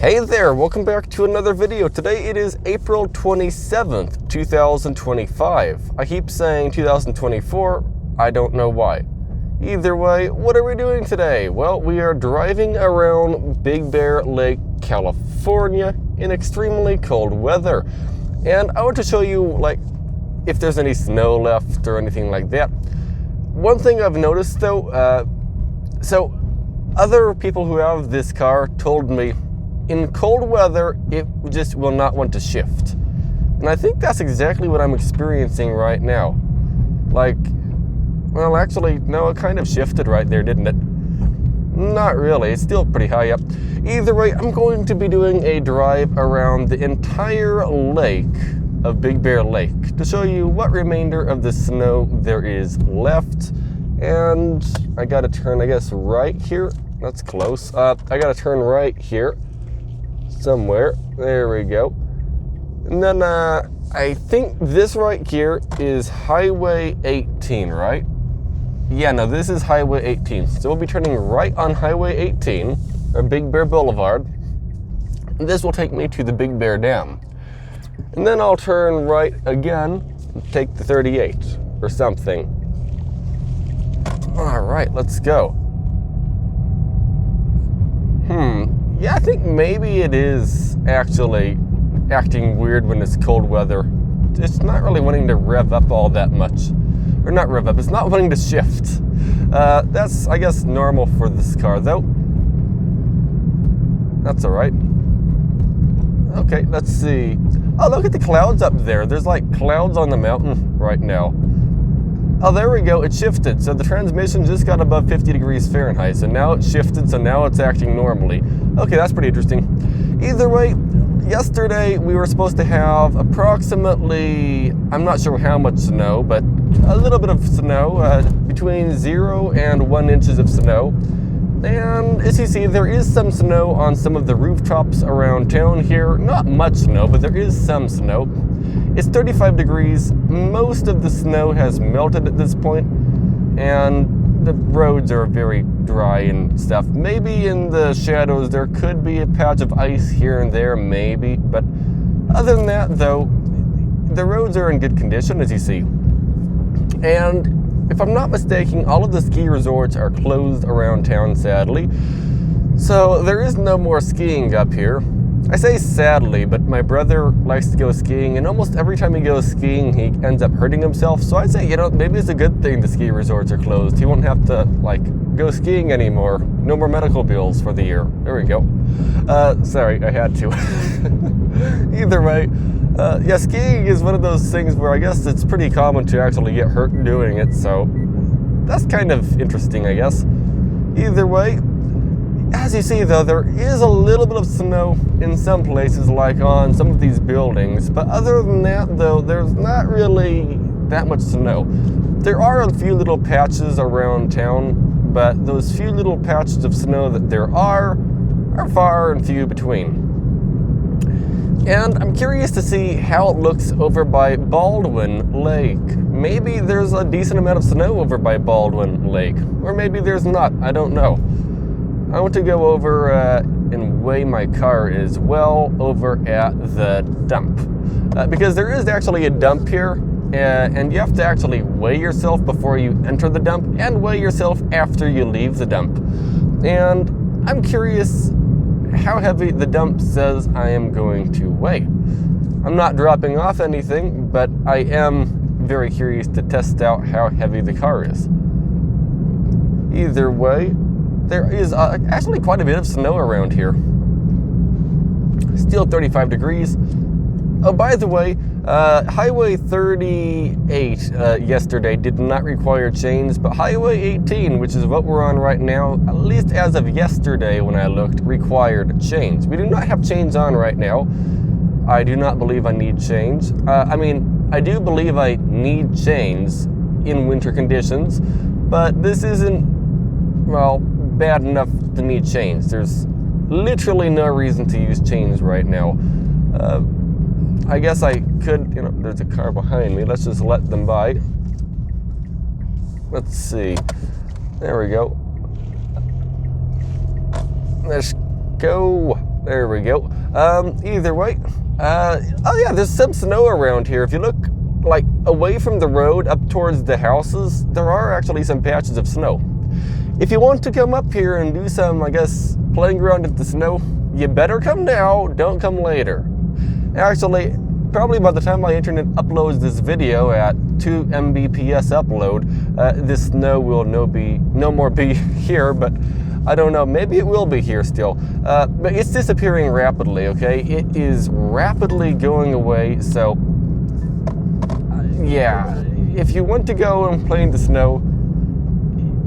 Hey there, welcome back to another video. Today it is April 27th, 2025. I keep saying 2024, I don't know why. Either way, what are we doing today? Well, we are driving around Big Bear Lake, California in extremely cold weather. And I want to show you, if there's any snow left or anything like that. One thing I've noticed though, so other people who have this car told me in cold weather, it just will not want to shift. And I think that's exactly what I'm experiencing right now. Well, actually, no, it kind of shifted right there, didn't it? Not really, it's still pretty high up. Either way, I'm going to be doing a drive around the entire lake of Big Bear Lake to show you what remainder of the snow there is left. And I gotta turn, I guess, right here. That's close. I gotta turn right here. Somewhere. There we go. And then I think this right here is Highway 18, right? Yeah, no, this is Highway 18. So we'll be turning right on Highway 18, or Big Bear Boulevard. And this will take me to the Big Bear Dam. And then I'll turn right again and take the 38 or something. All right, let's go. Yeah, I think maybe it is actually acting weird when it's cold weather. It's not really wanting to rev up all that much. Or not rev up, it's not wanting to shift. That's, I guess, normal for this car, though. That's all right. Okay, let's see. Oh, look at the clouds up there. There's clouds on the mountain right now. Oh, there we go, it shifted. So the transmission just got above 50 degrees Fahrenheit. So now it shifted, so now it's acting normally. Okay, that's pretty interesting. Either way, yesterday we were supposed to have approximately, I'm not sure how much snow, but a little bit of snow, between 0 and 1 inches of snow. And as you see, there is some snow on some of the rooftops around town here. Not much snow, but there is some snow. It's 35 degrees. Most of the snow has melted at this point, and the roads are very dry and stuff. Maybe in the shadows there could be a patch of ice here and there, maybe. But other than that, though, the roads are in good condition, as you see. And if I'm not mistaken, all of the ski resorts are closed around town, sadly. So there is no more skiing up here. I say sadly, but my brother likes to go skiing, and almost every time he goes skiing, he ends up hurting himself. So I'd say, maybe it's a good thing the ski resorts are closed. He won't have to, go skiing anymore. No more medical bills for the year. There we go. Sorry, I had to. Either way, yeah, skiing is one of those things where I guess it's pretty common to actually get hurt doing it, so that's kind of interesting, I guess. Either way, as you see though, there is a little bit of snow in some places, like on some of these buildings, but other than that though, there's not really that much snow. There are a few little patches around town, but those few little patches of snow that there are far and few between. And I'm curious to see how it looks over by Baldwin Lake. Maybe there's a decent amount of snow over by Baldwin Lake, or maybe there's not, I don't know. I want to go over and weigh my car as well over at the dump. Because there is actually a dump here, and you have to actually weigh yourself before you enter the dump, and weigh yourself after you leave the dump. And I'm curious how heavy the dump says I am going to weigh. I'm not dropping off anything, but I am very curious to test out how heavy the car is. Either way, there is actually quite a bit of snow around here. Still 35 degrees. Oh, by the way, Highway 38 yesterday did not require change, but Highway 18, which is what we're on right now, at least as of yesterday when I looked, required change. We do not have change on right now. I do not believe I need change. I do believe I need change in winter conditions, but this isn't, well, bad enough to need change. There's literally no reason to use change right now. I guess I could, there's a car behind me. Let's just let them by. Let's see. There we go. Let's go. There we go. Either way, oh yeah, there's some snow around here. If you look like away from the road up towards the houses, there are actually some patches of snow. If you want to come up here and do some, I guess, playing around in the snow, you better come now, don't come later. Actually, probably by the time my internet uploads this video at 2 Mbps upload, this snow will no more be here, but I don't know, maybe it will be here still. But it's disappearing rapidly, okay? It is rapidly going away, so yeah, if you want to go and play in the snow,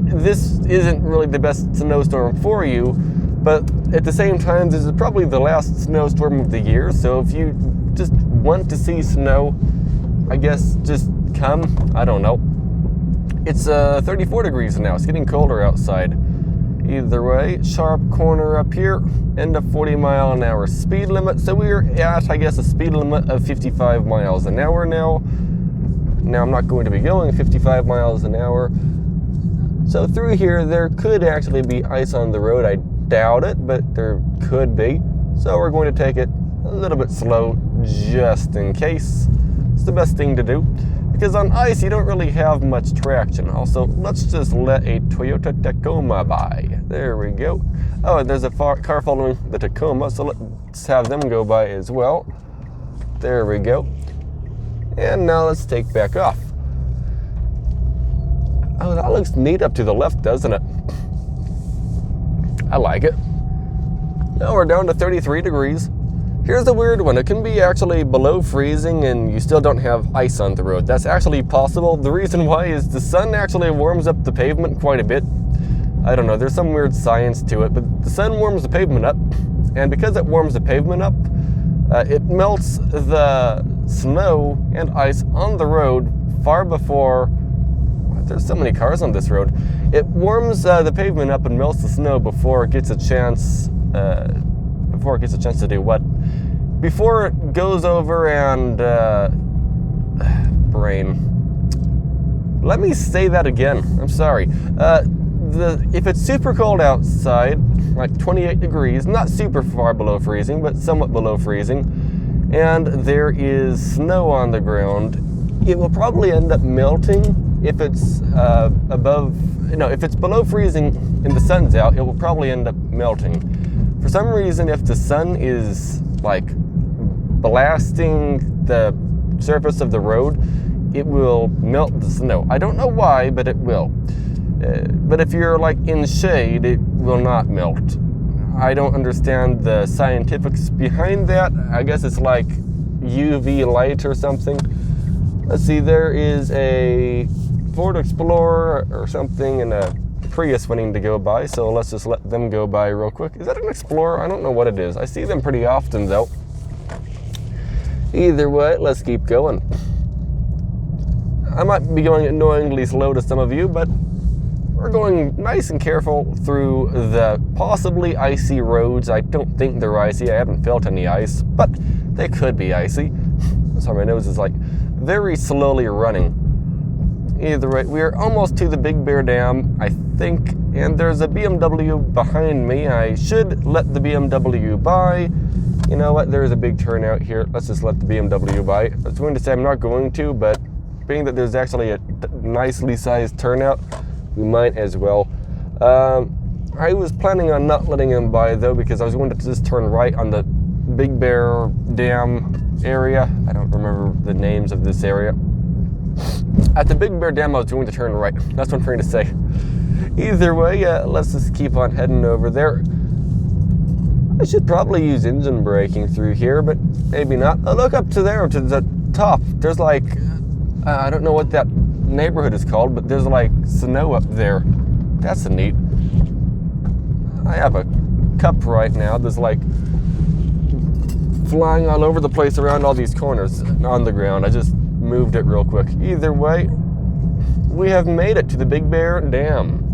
this isn't really the best snowstorm for you, but at the same time, this is probably the last snowstorm of the year, so if you just want to see snow, I guess just come. I don't know. It's 34 degrees now. It's getting colder outside. Either way, sharp corner up here, and a 40-mile-an-hour speed limit. So we're at, I guess, a speed limit of 55 miles an hour now. Now I'm not going to be going 55 miles an hour. So through here, there could actually be ice on the road. I doubt it, but there could be. So we're going to take it a little bit slow, just in case. It's the best thing to do, because on ice you don't really have much traction. Also, let's just let a Toyota Tacoma by. There we go. Oh, and there's a car following the Tacoma, so let's have them go by as well. There we go. And now let's take back off. Oh, that looks neat up to the left, doesn't it? I like it. Now we're down to 33 degrees. Here's a weird one. It can be actually below freezing and you still don't have ice on the road. That's actually possible. The reason why is the sun actually warms up the pavement quite a bit. I don't know, there's some weird science to it, but the sun warms the pavement up, and because it warms the pavement up, it melts the snow and ice on the road far before. There's so many cars on this road. It warms the pavement up and melts the snow before it gets a chance. Before it gets a chance to do what? Before it goes over and brain. Let me say that again. I'm sorry. If it's super cold outside, like 28 degrees, not super far below freezing, but somewhat below freezing, and there is snow on the ground, it will probably end up melting. If it's if it's below freezing and the sun's out, it will probably end up melting. For some reason, if the sun is like blasting the surface of the road, it will melt the snow. I don't know why, but it will. But if you're like in shade, it will not melt. I don't understand the scientifics behind that. I guess it's like UV light or something. Let's see, there is a Ford Explorer or something and a Prius waiting to go by, so let's just let them go by real quick. Is that an Explorer? I don't know what it is. I see them pretty often though. Either way, let's keep going. I might be going annoyingly slow to some of you, but we're going nice and careful through the possibly icy roads. I don't think they're icy. I haven't felt any ice, but they could be icy. Sorry, my nose is like very slowly running. Either way, we're almost to the Big Bear Dam, I think, and there's a BMW behind me. I should let the BMW by. You know what, there's a big turnout here. Let's just let the BMW by. I was going to say I'm not going to, but being that there's actually a nicely sized turnout, we might as well. I was planning on not letting him by though, because I was going to just turn right on the Big Bear Dam area. I don't remember the names of this area. At the Big Bear Dam, I was going to turn right. That's what I'm trying to say. Either way, let's just keep on heading over there. I should probably use engine braking through here, but maybe not. Oh, look up to there, to the top. There's like, I don't know what that neighborhood is called, but there's like snow up there. That's neat. I have a cup right now. There's like flying all over the place around all these corners on the ground. I just moved it real quick. Either way, we have made it to the Big Bear Dam.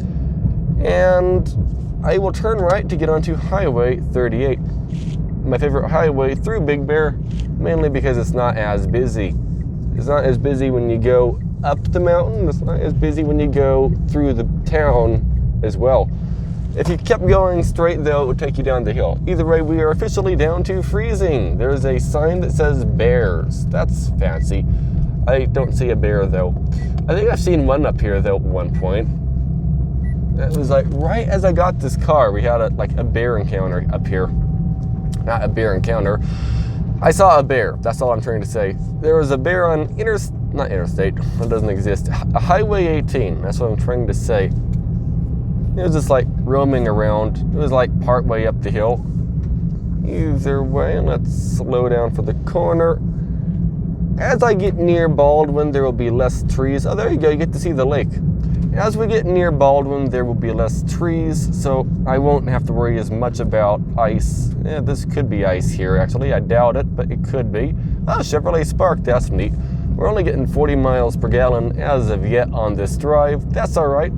And I will turn right to get onto Highway 38. My favorite highway through Big Bear, mainly because it's not as busy. It's not as busy when you go up the mountain. It's not as busy when you go through the town as well. If you kept going straight, though, it would take you down the hill. Either way, we are officially down to freezing. There's a sign that says bears. That's fancy. I don't see a bear, though. I think I've seen one up here, though, at one point. It was like right as I got this car, we had a bear encounter up here. Not a bear encounter. I saw a bear. That's all I'm trying to say. There was a bear on not interstate. That doesn't exist. A Highway 18. That's what I'm trying to say. It was just like roaming around. It was like part way up the hill. Either way, let's slow down for the corner. As I get near Baldwin, there will be less trees. Oh, there you go. You get to see the lake. As we get near Baldwin, there will be less trees, so I won't have to worry as much about ice. Yeah, this could be ice here, actually. I doubt it, but it could be. Oh, Chevrolet Spark. That's neat. We're only getting 40 miles per gallon as of yet on this drive. That's all right.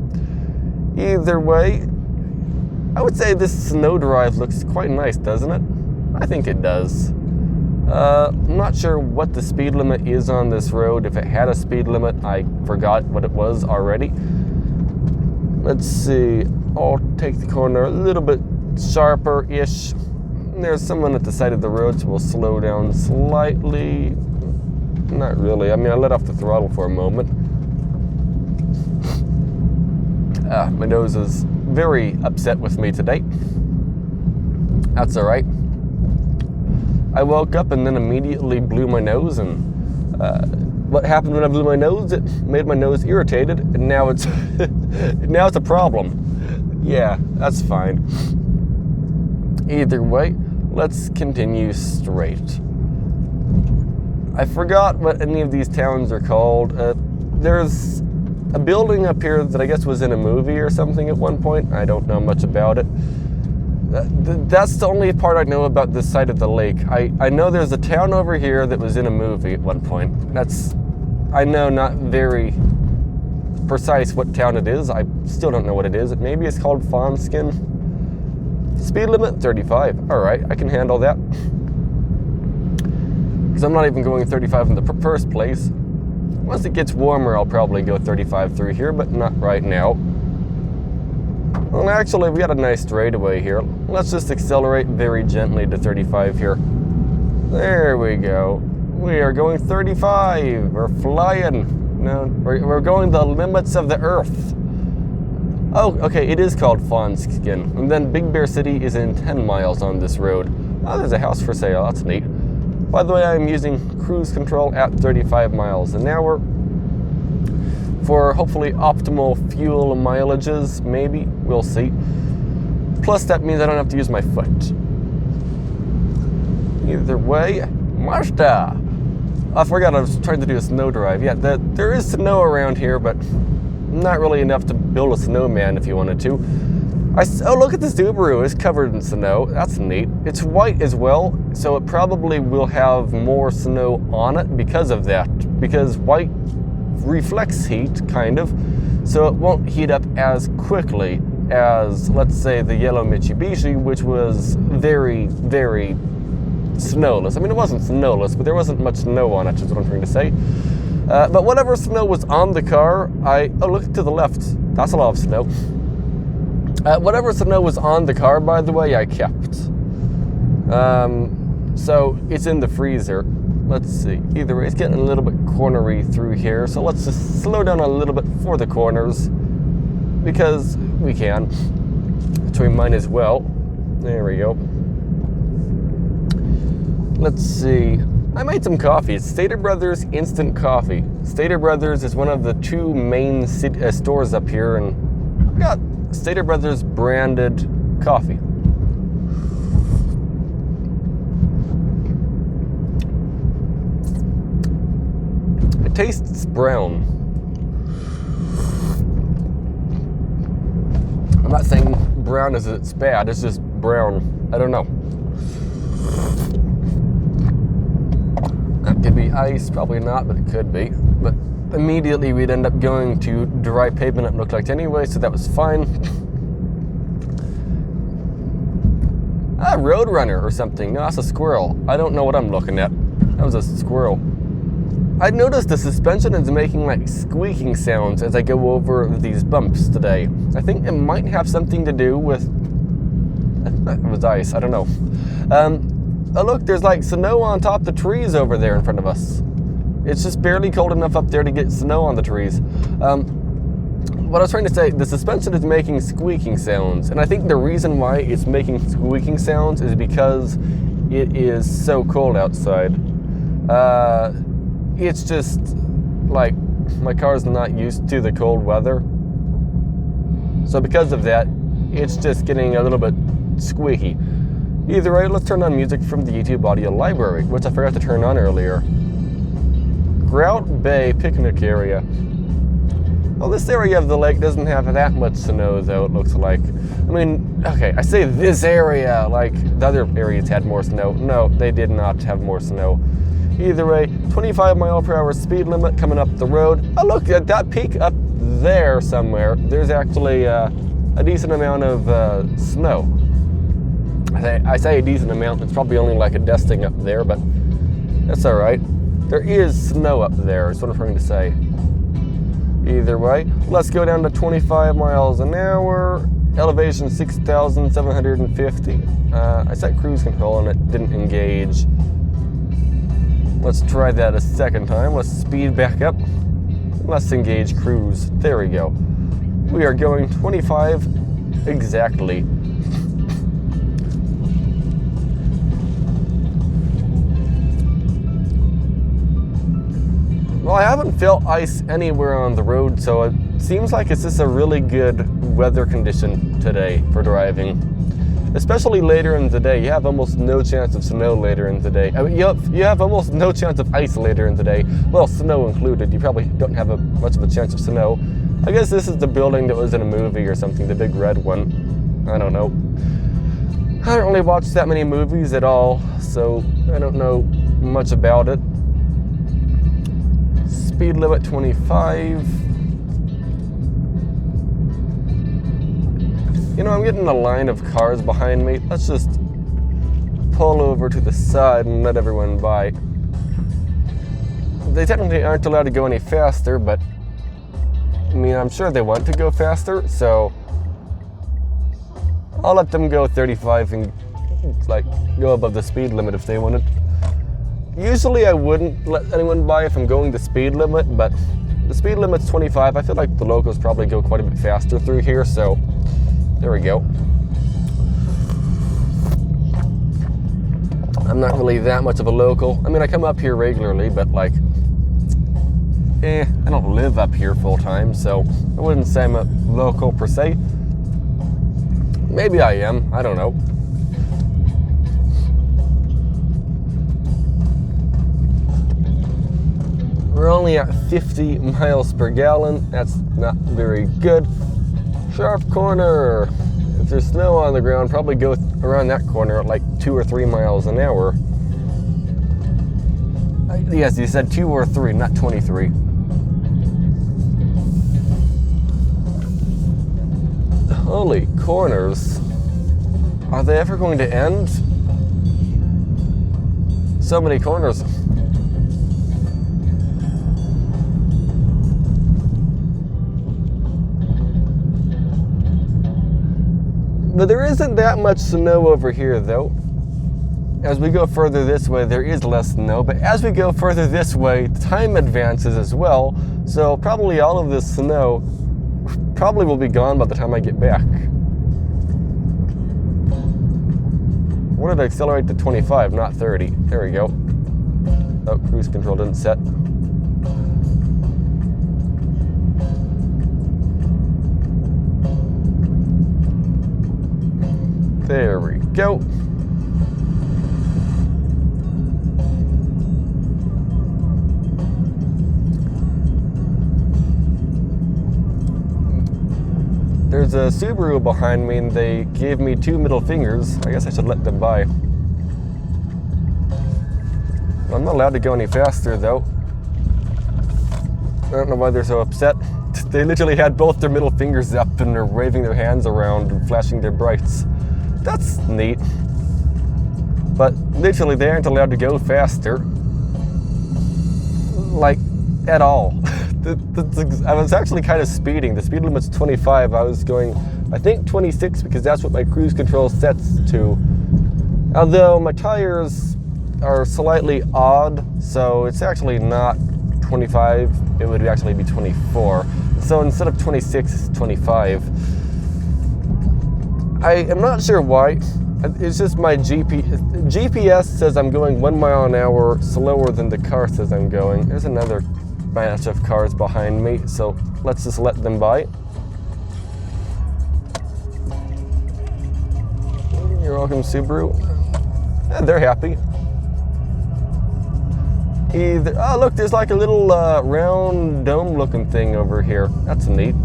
Either way, I would say this snow drive looks quite nice, doesn't it? I think it does. I'm not sure what the speed limit is on this road. If it had a speed limit, I forgot what it was already. Let's see. I'll take the corner a little bit sharper-ish. There's someone at the side of the road, so we'll slow down slightly. Not really. I mean, I let off the throttle for a moment. My nose is very upset with me today. That's all right. I woke up and then immediately blew my nose, and what happened when I blew my nose? It made my nose irritated, and now it's now it's a problem. Yeah, that's fine. Either way, let's continue straight. I forgot what any of these towns are called. There's a building up here that I guess was in a movie or something at one point. I don't know much about it. That's the only part I know about this side of the lake. I know there's a town over here that was in a movie at one point. That's, I know, not very precise what town it is. I still don't know what it is. Maybe it's called Fawnskin. Speed limit, 35. All right, I can handle that. Because I'm not even going 35 in the first place. Once it gets warmer, I'll probably go 35 through here, but not right now. Well, actually, we got a nice straightaway here. Let's just accelerate very gently to 35 here. There we go. We are going 35. We're flying. No, we're going the limits of the earth. Oh, okay, it is called Fawnskin. And then Big Bear City is in 10 miles on this road. Oh, there's a house for sale. That's neat. By the way, I'm using cruise control at 35 miles an hour for hopefully optimal fuel mileages, maybe. We'll see. Plus, that means I don't have to use my foot. Either way, Mazda. I forgot I was trying to do a snow drive. Yeah, there is snow around here, but not really enough to build a snowman if you wanted to. Oh, look at this Subaru. It's covered in snow. That's neat. It's white as well, so it probably will have more snow on it because of that. Because white reflects heat, kind of, so it won't heat up as quickly as, let's say, the yellow Mitsubishi, which was very, very snowless. I mean, it wasn't snowless, but there wasn't much snow on it, is what I'm trying to say. But whatever snow was on the car, oh, look to the left. That's a lot of snow. Whatever snow was on the car, by the way, I kept. So it's in the freezer. Let's see. Either way, it's getting a little bit cornery through here, so let's just slow down a little bit for the corners because we can. So we might as well. There we go. Let's see. I made some coffee. It's Stater Brothers Instant Coffee. Stater Brothers is one of the two main stores up here, and I've got Stater Brothers branded coffee. It tastes brown. I'm not saying brown is it's bad, it's just brown. I don't know. That could be ice, probably not, but it could be. But immediately we'd end up going to dry pavement, it looked like anyway, so that was fine. Roadrunner or something. No, that's a squirrel. I don't know what I'm looking at. That was a squirrel. I noticed the suspension is making like squeaking sounds as I go over these bumps today. I think it might have something to do with it was ice, I don't know. Oh look, there's like snow on top of the trees over there in front of us. It's just barely cold enough up there to get snow on the trees. What I was trying to say, the suspension is making squeaking sounds, and I think the reason why it's making squeaking sounds is because it is so cold outside. It's just like my car's not used to the cold weather, so because of that, it's just getting a little bit squeaky. Either way, let's turn on music from the YouTube audio library, which I forgot to turn on earlier. Grout Bay picnic area. Well, this area of the lake doesn't have that much snow, though, it looks like. I mean, okay, I say this area, like the other areas had more snow. No, they did not have more snow. Either way, 25-mile-per-hour speed limit coming up the road. Oh, look, at that peak up there somewhere, there's actually a decent amount of snow. I say a decent amount, it's probably only like a dusting up there, but that's all right. There is snow up there, is what I'm trying to say. Either way, let's go down to 25 miles an hour, elevation 6,750. I set cruise control and it didn't engage. Let's try that a second time. Let's speed back up. Let's engage cruise. There we go. We are going 25 exactly. Well, I haven't felt ice anywhere on the road, so it seems like it's just a really good weather condition today for driving. Especially later in the day, you have almost no chance of snow later in the day. I mean, you have almost no chance of ice later in the day. Well, snow included. You probably don't have much of a chance of snow. I guess this is the building that was in a movie or something, the big red one. I don't know. I don't really watch that many movies at all, so I don't know much about it. Speed limit 25. You know, I'm getting a line of cars behind me. Let's just pull over to the side and let everyone by. They technically aren't allowed to go any faster, but I mean, I'm sure they want to go faster, so I'll let them go 35 and like go above the speed limit if they wanted. Usually I wouldn't let anyone by if I'm going the speed limit, but the speed limit's 25. I feel like the locals probably go quite a bit faster through here, so there we go. I'm not really that much of a local. I mean, I come up here regularly, but like, I don't live up here full time, so I wouldn't say I'm a local per se. Maybe I am, I don't know. We're only at 50 miles per gallon. That's not very good. Sharp corner. If there's snow on the ground, probably go around that corner at like 2 or 3 miles an hour. Yes, you said 2 or 3, not 23. Holy corners. Are they ever going to end? So many corners. But there isn't that much snow over here, though. As we go further this way, there is less snow, but as we go further this way, time advances as well, so probably all of this snow probably will be gone by the time I get back. I wanted to accelerate to 25, not 30. There we go. Oh, cruise control didn't set. There we go. There's a Subaru behind me and they gave me 2 middle fingers. I guess I should let them by. I'm not allowed to go any faster though. I don't know why they're so upset. They literally had both their middle fingers up and they're waving their hands around and flashing their brights. That's neat. But literally they aren't allowed to go faster. like, at all. I was actually kind of speeding. The speed limit's 25. I was going, I think, 26 because that's what my cruise control sets to. Although my tires are slightly odd, so it's actually not 25. It would actually be 24. So instead of 26, it's 25. I am not sure why. It's just my GPS says I'm going 1 mile an hour slower than the car says I'm going. There's another batch of cars behind me, so let's just let them by. You're welcome, Subaru. Yeah, they're happy. Oh, look, there's like a little round dome looking thing over here. That's neat.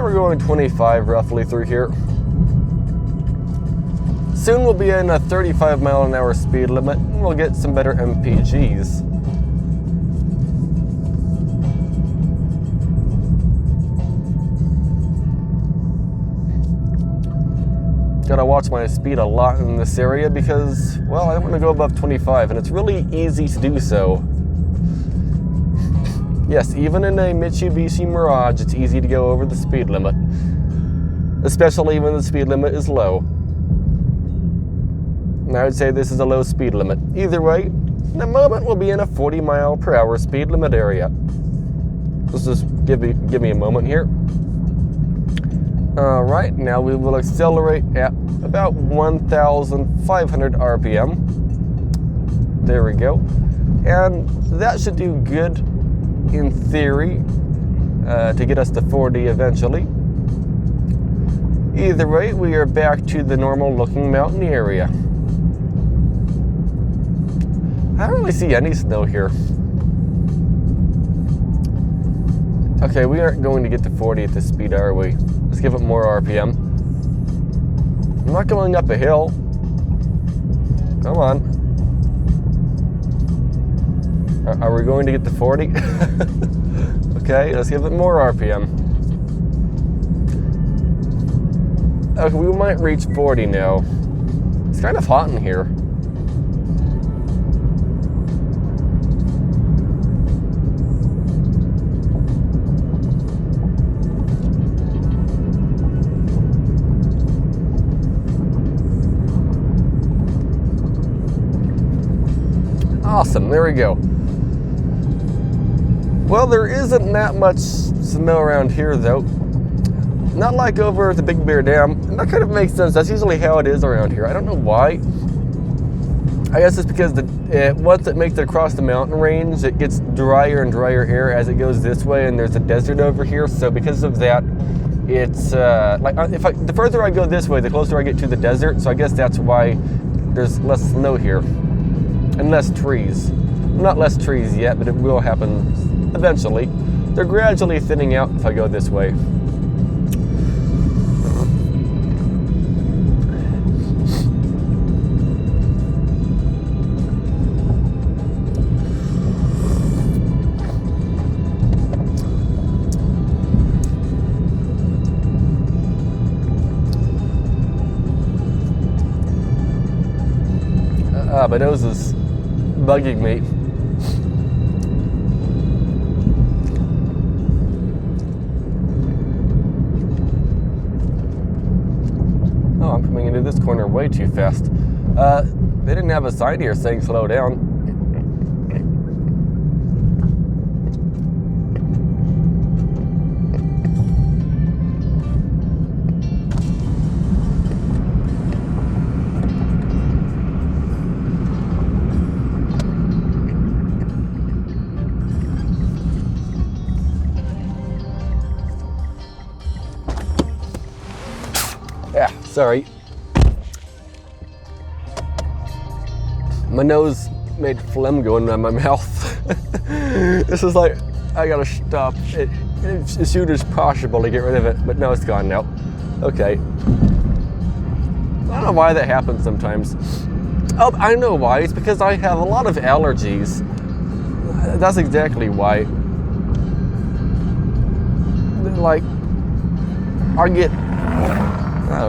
We're going 25 roughly through here. Soon we'll be in a 35 mile an hour speed limit and we'll get some better MPGs. Gotta watch my speed a lot in this area because, well, I don't want to go above 25 and it's really easy to do so. Yes, even in a Mitsubishi Mirage, it's easy to go over the speed limit, especially when the speed limit is low. And I would say this is a low speed limit. Either way, in a moment we'll be in a 40 mile per hour speed limit area. Let's just give me a moment here. All right, now we will accelerate at about 1,500 RPM. There we go. And that should do good in theory, to get us to 40 eventually. Either way, we are back to the normal looking mountain area. I don't really see any snow here. Okay, we aren't going to get to 40 at this speed, are we? Let's give it more RPM. I'm not going up a hill. Come on. Are we going to get to 40? Okay, let's give it more RPM. Okay, we might reach 40 now. It's kind of hot in here. Awesome, there we go. Well, there isn't that much snow around here, though. Not like over at the Big Bear Dam. And that kind of makes sense. That's usually how it is around here. I don't know why. I guess it's because once it makes it across the mountain range, it gets drier and drier air as it goes this way, and there's a desert over here. So because of that, it's the further I go this way, the closer I get to the desert. So I guess that's why there's less snow here and less trees. Not less trees yet, but it will happen eventually. They're gradually thinning out if I go this way. My nose is bugging me. Oh, I'm coming into this corner way too fast. They didn't have a sign here saying slow down. Yeah, sorry. My nose made phlegm go into my mouth. This is like, I gotta stop it as soon as possible to get rid of it, but no, it's gone now. Okay. I don't know why that happens sometimes. Oh, I know why. It's because I have a lot of allergies. That's exactly why. like, I get,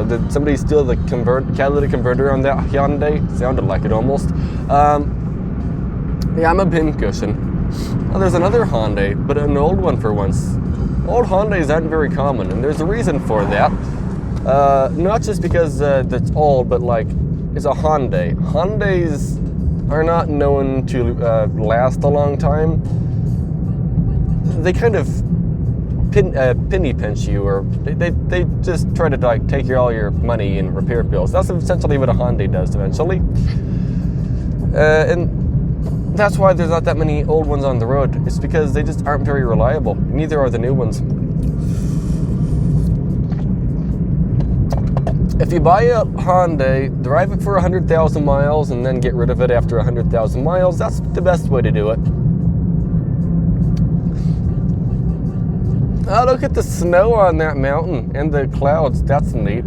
did somebody steal the catalytic converter on that Hyundai? Sounded like it almost. Yeah, I'm a pincushion. Oh, there's another Hyundai, but an old one for once. Old Hyundais aren't very common, and there's a reason for that. Not just because it's old, but like, it's a Hyundai. Hyundais are not known to last a long time. They kind of penny pinch you, or they just try to like take all your money in repair bills. That's essentially what a Hyundai does eventually. And that's why there's not that many old ones on the road. It's because they just aren't very reliable. Neither are the new ones. If you buy a Hyundai, drive it for 100,000 miles and then get rid of it after 100,000 miles. That's the best way to do it. Oh, look at the snow on that mountain and the clouds. That's neat.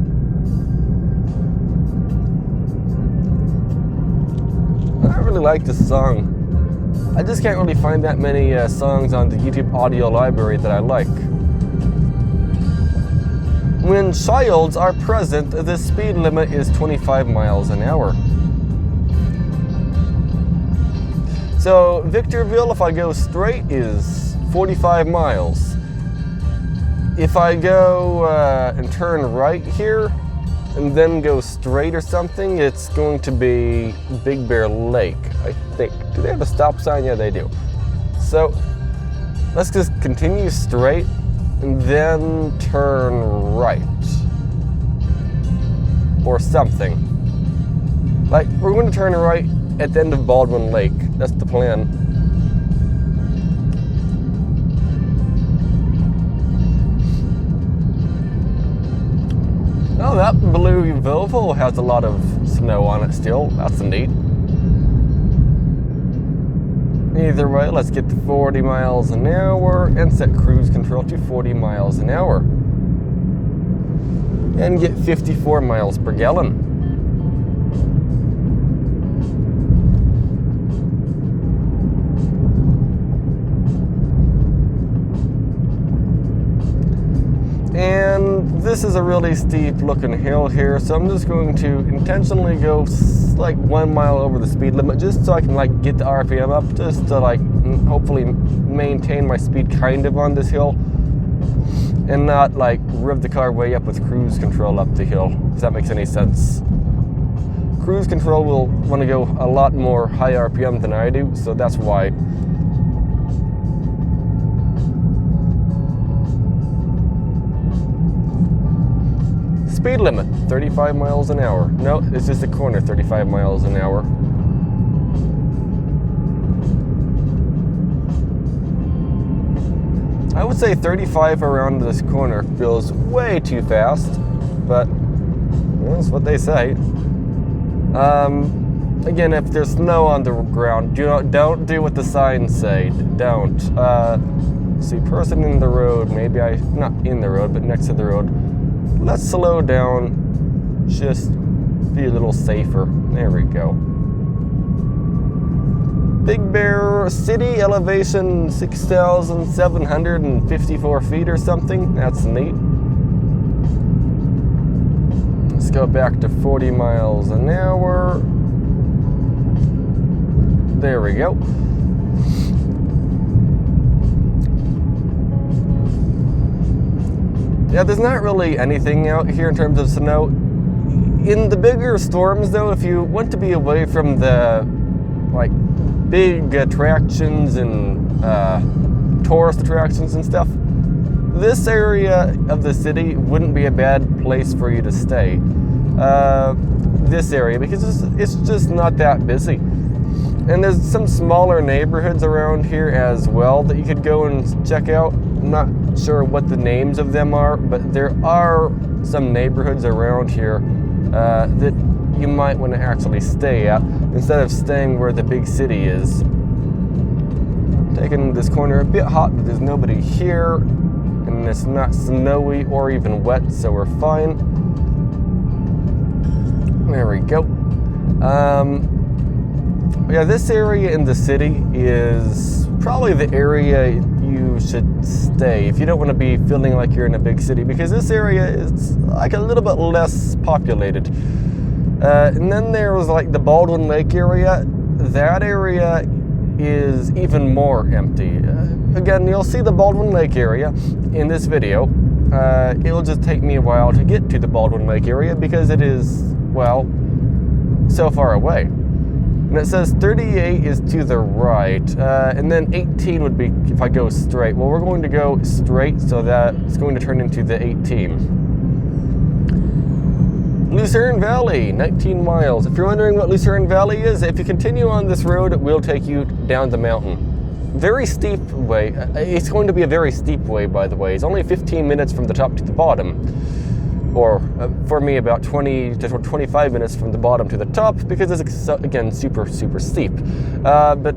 I really like this song. I just can't really find that many songs on the YouTube audio library that I like. When childs are present, the speed limit is 25 miles an hour. So Victorville, if I go straight, is 45 miles. If I go and turn right here and then go straight or something, it's going to be Big Bear Lake, I think. Do they have a stop sign? Yeah, they do. So let's just continue straight and then turn right. Or something. Like, we're going to turn right at the end of Baldwin Lake. That's the plan. Oh, that blue Volvo has a lot of snow on it still. That's neat. Either way, let's get to 40 miles an hour and set cruise control to 40 miles an hour. And get 54 miles per gallon. And this is a really steep looking hill here, so I'm just going to intentionally go like 1 mile over the speed limit just so I can like get the RPM up, just to like hopefully maintain my speed kind of on this hill and not like rev the car way up with cruise control up the hill, if that makes any sense. Cruise control will want to go a lot more high RPM than I do, so that's why. Speed limit, 35 miles an hour. No, it's just a corner, 35 miles an hour. I would say 35 around this corner feels way too fast, but that's what they say. Again, if there's snow on the ground, don't do what the signs say. Don't. See, person in the road, maybe not in the road, but next to the road. Let's slow down, just be a little safer. There we go. Big Bear City, elevation 6,754 feet or something. That's neat. Let's go back to 40 miles an hour. There we go. Yeah, there's not really anything out here in terms of snow. In the bigger storms, though, if you want to be away from the like big attractions and tourist attractions and stuff, this area of the city wouldn't be a bad place for you to stay. This area, because it's just not that busy. And there's some smaller neighborhoods around here as well that you could go and check out. I'm not sure what the names of them are, but there are some neighborhoods around here that you might want to actually stay at instead of staying where the big city is. Taking this corner a bit hot, but there's nobody here, and it's not snowy or even wet, so we're fine. There we go. Yeah, this area in the city is probably the area you should stay if you don't want to be feeling like you're in a big city, because this area is like a little bit less populated. And then there was like the Baldwin Lake area. That area is even more empty. Again, you'll see the Baldwin Lake area in this video. It'll just take me a while to get to the Baldwin Lake area because it is, well, so far away. And it says 38 is to the right, and then 18 would be if I go straight. Well, we're going to go straight, so that it's going to turn into the 18. Lucerne Valley, 19 miles. If you're wondering what Lucerne Valley is, if you continue on this road, it will take you down the mountain. Very steep way. It's going to be a very steep way, by the way. It's only 15 minutes from the top to the bottom. Or for me, about 20 to 25 minutes from the bottom to the top, because it's, again, super, super steep. But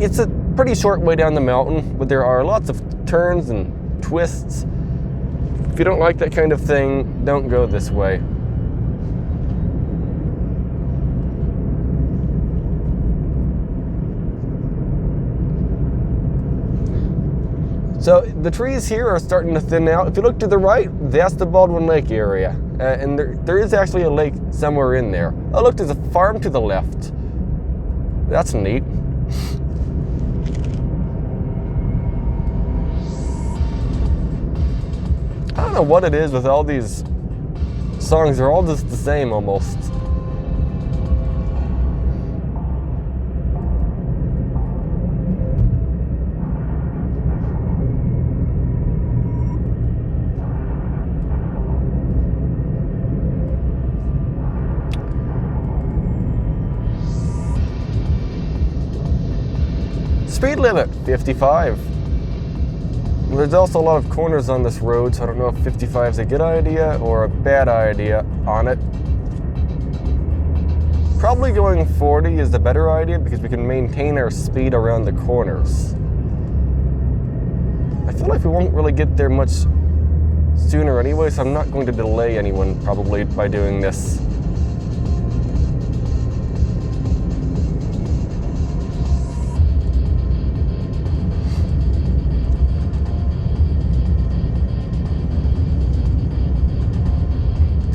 it's a pretty short way down the mountain, but there are lots of turns and twists. If you don't like that kind of thing, don't go this way. So the trees here are starting to thin out. If you look to the right, that's the Baldwin Lake area. And there is actually a lake somewhere in there. Oh, look, there's a farm to the left. That's neat. I don't know what it is with all these songs. They're all just the same almost. Speed limit, 55. There's also a lot of corners on this road, so I don't know if 55 is a good idea or a bad idea on it. Probably going 40 is the better idea because we can maintain our speed around the corners. I feel like we won't really get there much sooner anyway, so I'm not going to delay anyone probably by doing this.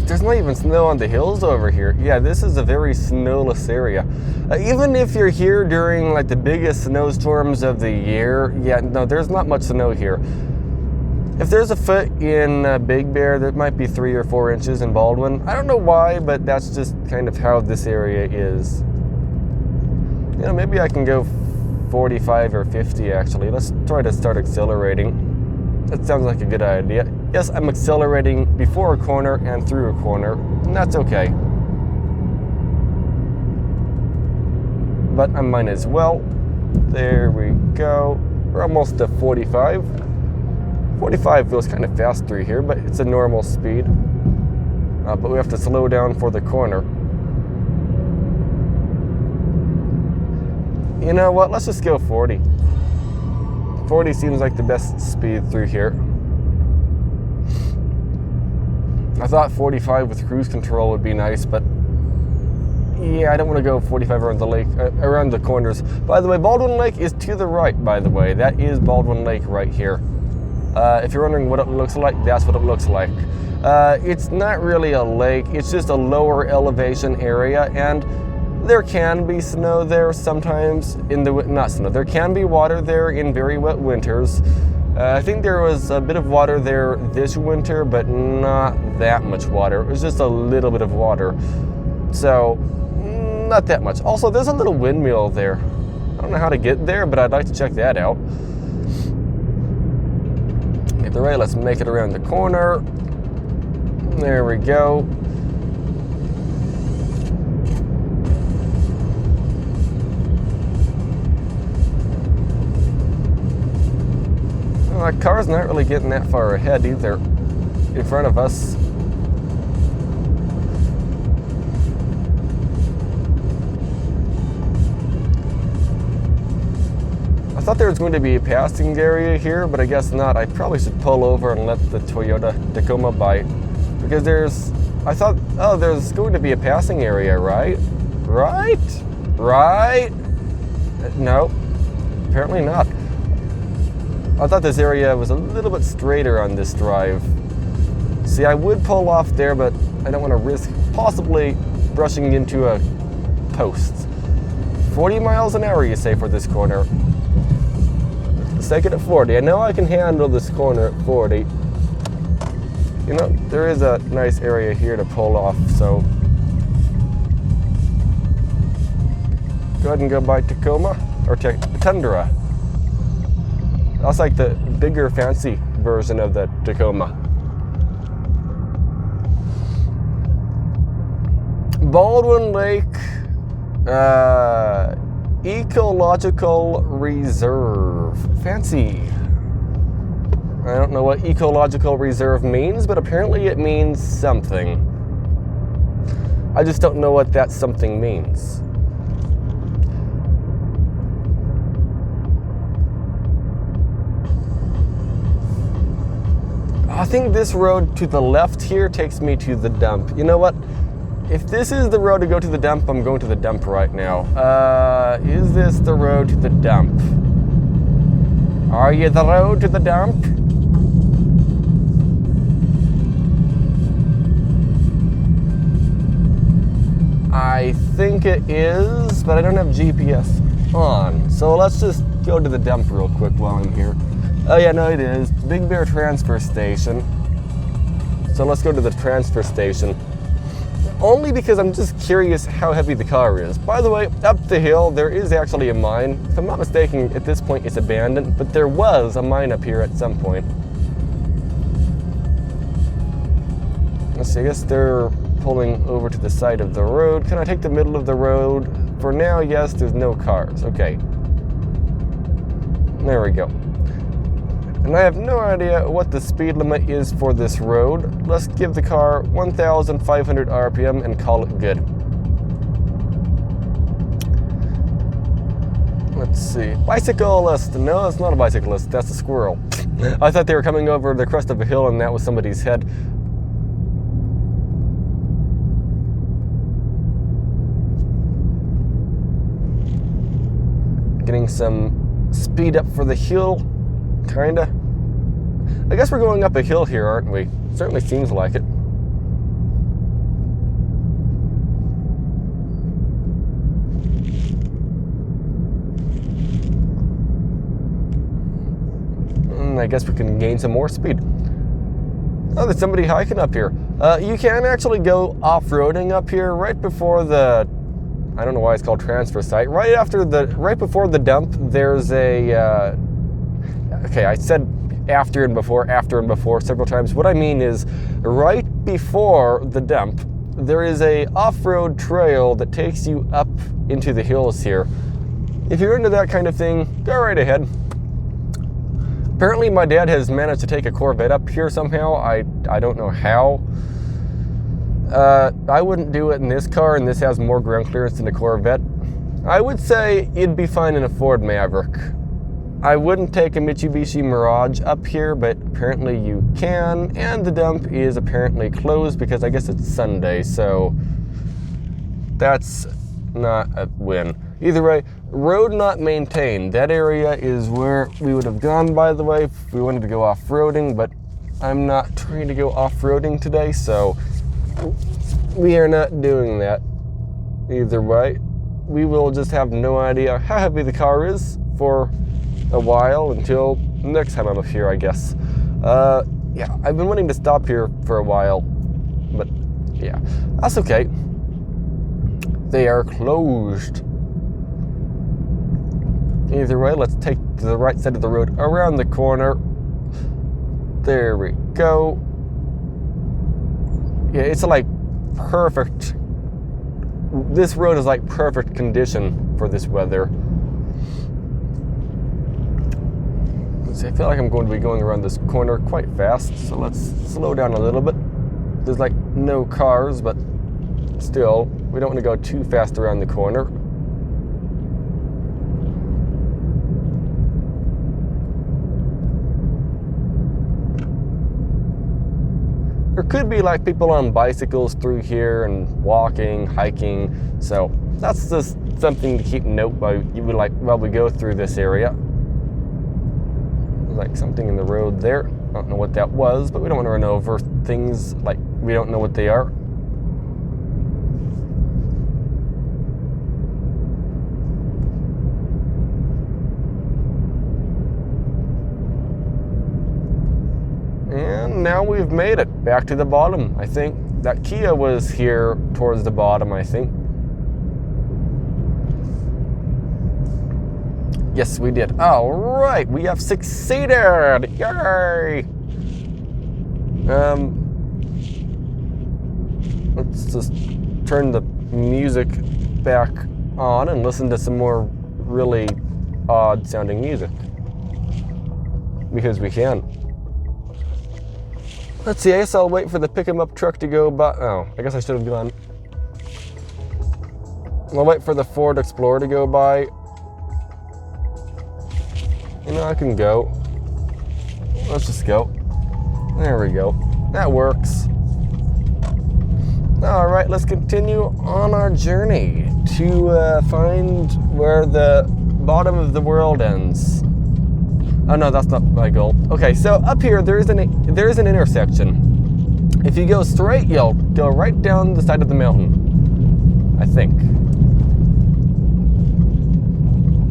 There's not even snow on the hills over here. Yeah, this is a very snowless area. Even if you're here during like the biggest snowstorms of the year, yeah, no, there's not much snow here. If there's a foot in Big Bear, there might be 3 or 4 inches in Baldwin. I don't know why, but that's just kind of how this area is. You know, maybe I can go 45 or 50 actually. Let's try to start accelerating. That sounds like a good idea. Yes, I'm accelerating before a corner and through a corner, and that's okay. But I might as well. There we go. We're almost to 45. 45 feels kind of fast through here, but it's a normal speed. But we have to slow down for the corner. You know what? Let's just go 40. 40 seems like the best speed through here. I thought 45 with cruise control would be nice, but yeah, I don't want to go 45 around the lake, around the corners. By the way, Baldwin Lake is to the right, by the way. That is Baldwin Lake right here. If you're wondering what it looks like, that's what it looks like. It's not really a lake, it's just a lower elevation area, and there can be snow there sometimes in the, not snow, there can be water there in very wet winters. I think there was a bit of water there this winter, but not that much water. It was just a little bit of water. So, not that much. Also, there's a little windmill there. I don't know how to get there, but I'd like to check that out. At the right, let's make it around the corner. There we go. My car's not really getting that far ahead either, in front of us. I thought there was going to be a passing area here, but I guess not. I probably should pull over and let the Toyota Tacoma by, because I thought, oh, there's going to be a passing area, right? Right? No, apparently not. I thought this area was a little bit straighter on this drive. See, I would pull off there, but I don't want to risk possibly brushing into a post. 40 miles an hour, you say, for this corner. Let's take it at 40. I know I can handle this corner at 40. You know, there is a nice area here to pull off, so go ahead and go by Tacoma, or Tundra. That's like the bigger, fancy version of the Tacoma. Baldwin Lake Ecological Reserve. Fancy. I don't know what ecological reserve means, but apparently it means something. I just don't know what that something means. I think this road to the left here takes me to the dump. You know what? If this is the road to go to the dump, I'm going to the dump right now. Is this the road to the dump? Are you the road to the dump? I think it is, but I don't have GPS on. So let's just go to the dump real quick while I'm here. Oh yeah, no, it is. Big Bear Transfer Station. So let's go to the transfer station. Only because I'm just curious how heavy the car is. By the way, up the hill, there is actually a mine. If I'm not mistaken, at this point it's abandoned, but there was a mine up here at some point. Let's see, I guess they're pulling over to the side of the road. Can I take the middle of the road? For now, yes, there's no cars. Okay. There we go. And I have no idea what the speed limit is for this road. Let's give the car 1,500 RPM and call it good. Let's see. Bicyclist. No, it's not a bicyclist. That's a squirrel. I thought they were coming over the crest of a hill and that was somebody's head. Getting some speed up for the hill. Kinda. I guess we're going up a hill here, aren't we? Certainly seems like it. And I guess we can gain some more speed. Oh, there's somebody hiking up here. You can actually go off-roading up here right before the, I don't know why it's called transfer site. Right before the dump, there's a, okay, I said after and before several times. What I mean is, right before the dump, there is a off-road trail that takes you up into the hills here. If you're into that kind of thing, go right ahead. Apparently my dad has managed to take a Corvette up here somehow. I don't know how. I wouldn't do it in this car, and this has more ground clearance than a Corvette. I would say you'd be fine in a Ford Maverick. I wouldn't take a Mitsubishi Mirage up here, but apparently you can, and the dump is apparently closed because I guess it's Sunday, so that's not a win. Either way, road not maintained. That area is where we would have gone, by the way, if we wanted to go off-roading, but I'm not trying to go off-roading today, so we are not doing that. Either way, we will just have no idea how heavy the car is for a while until next time I'm up here, I guess. Yeah, I've been wanting to stop here for a while, but yeah, that's okay. They are closed. Either way, let's take the right side of the road around the corner. There we go. Yeah, it's like perfect. This road is like perfect condition for this weather. I feel like I'm going to be going around this corner quite fast, so let's slow down a little bit. There's like no cars, but still, we don't want to go too fast around the corner. There could be like people on bicycles through here and walking, hiking, so that's just something to keep note while we go through this area. like something in the road there. I don't know what that was, but we don't want to run over things like we don't know what they are. And now we've made it back to the bottom. I think that Kia was here towards the bottom, I think. Yes, we did. All right, we have succeeded. Yay! Let's just turn the music back on and listen to some more really odd sounding music. Because we can. Let's see, I guess I'll wait for the pick 'em up truck to go by. Oh, I guess I should have gone. I'll wait for the Ford Explorer to go by. You know, I can go. Let's just go. There we go. That works. All right, let's continue on our journey to find where the bottom of the world ends. Oh no, that's not my goal. Okay, so up here there is an intersection. If you go straight, you'll go right down the side of the mountain, I think.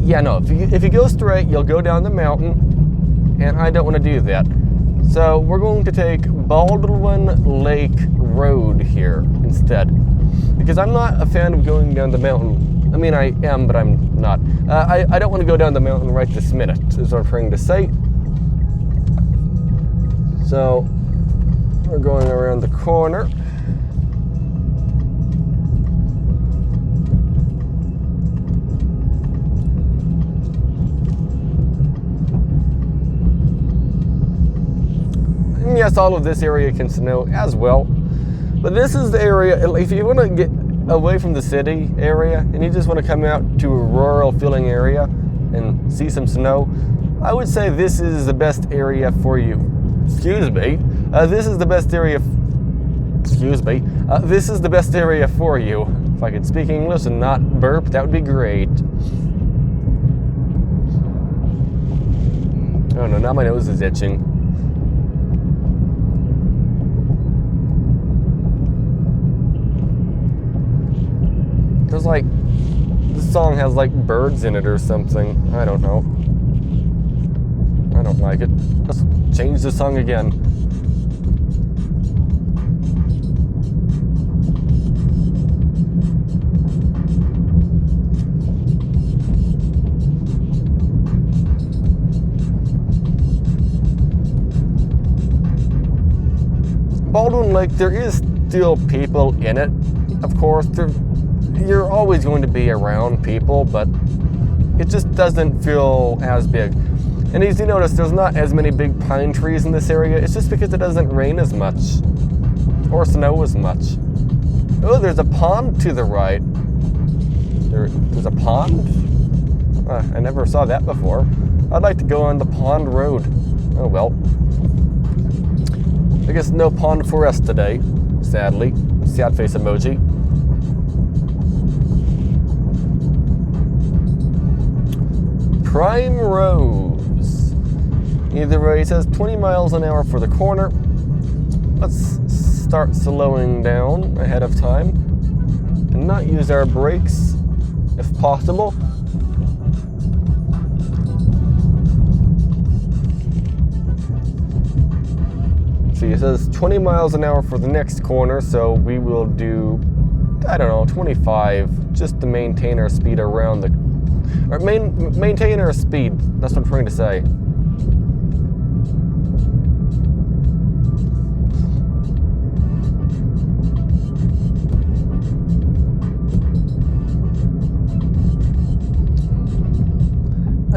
Yeah, no, if you go straight, you'll go down the mountain, and I don't want to do that. So we're going to take Baldwin Lake Road here instead, because I'm not a fan of going down the mountain. I mean, I am, but I'm not. I don't want to go down the mountain right this minute, is what I'm trying to say. So we're going around the corner. And yes, all of this area can snow as well. But this is the area, if you want to get away from the city area and you just want to come out to a rural feeling area and see some snow, I would say this is the best area for you. Excuse me. This is the best area. This is the best area for you. If I could speak English and not burp, that would be great. Oh no, now my nose is itching. There's like, this song has like birds in it or something. I don't know. I don't like it. Let's change the song again. Baldwin Lake, there is still people in it. Of course, you're always going to be around people, but it just doesn't feel as big. And as you notice, there's not as many big pine trees in this area. It's just because it doesn't rain as much or snow as much. Oh, there's a pond to the right. There's a pond? I never saw that before. I'd like to go on the pond road. Oh well. I guess no pond for us today, sadly. Sad face emoji. Primrose. Either way, it says 20 miles an hour for the corner. Let's start slowing down ahead of time and not use our brakes if possible. See, it says 20 miles an hour for the next corner, so we will do, I don't know, 25 just to maintain our speed around the or maintain our speed. That's what I'm trying to say.